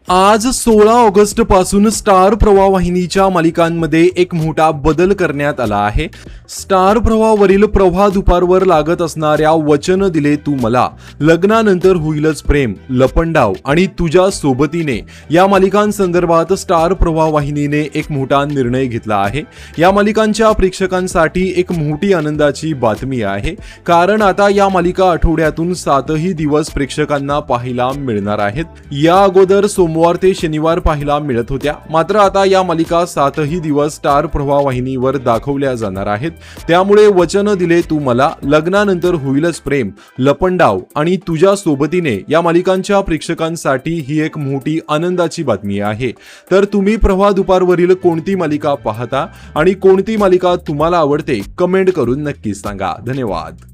आज 16 ऑगस्ट पासून स्टार प्रवाह वाहिनीच्या मालिकांमध्ये एक मोठा बदल करण्यात आला आहे। स्टार प्रवाहावरील प्रवाह दुपारवर लागत असणाऱ्या वचन दिले तू मला, लग्नानंतर होईलच प्रेम, लपंडाव आणि तुझ्या सोबतीने या मालिकांसंदर्भात स्टार प्रवाह वाहिनीने एक मोठा निर्णय घेतला आहे। या मालिकांच्या प्रेक्षकांसाठी एक मोठी आनंदाची बातमी आहे, कारण आता या मालिका आठवड्यातून 7ही दिवस प्रेक्षकांना पाहायला मिळणार आहेत। या अगोदर सोमवार ते शनिवार पाहायला मिळत होत्या, मात्र आता या मालिका 7ही दिवस स्टार प्रवाह वाहिनीवर दाखवल्या जाणार आहेत। त्यामुळे वचन दिले तू मला, लग्नानंतर होईलच प्रेम, लपंडाव आणि तुझ्या सोबतीने या मालिकांच्या प्रेक्षकांसाठी ही एक मोठी आनंदाची बातमी आहे। तर तुम्ही प्रवाह दुपारवरील कोणती मालिका पाहता आणि कोणती मालिका तुम्हाला आवडते, कमेंट करून नक्की सांगा। धन्यवाद।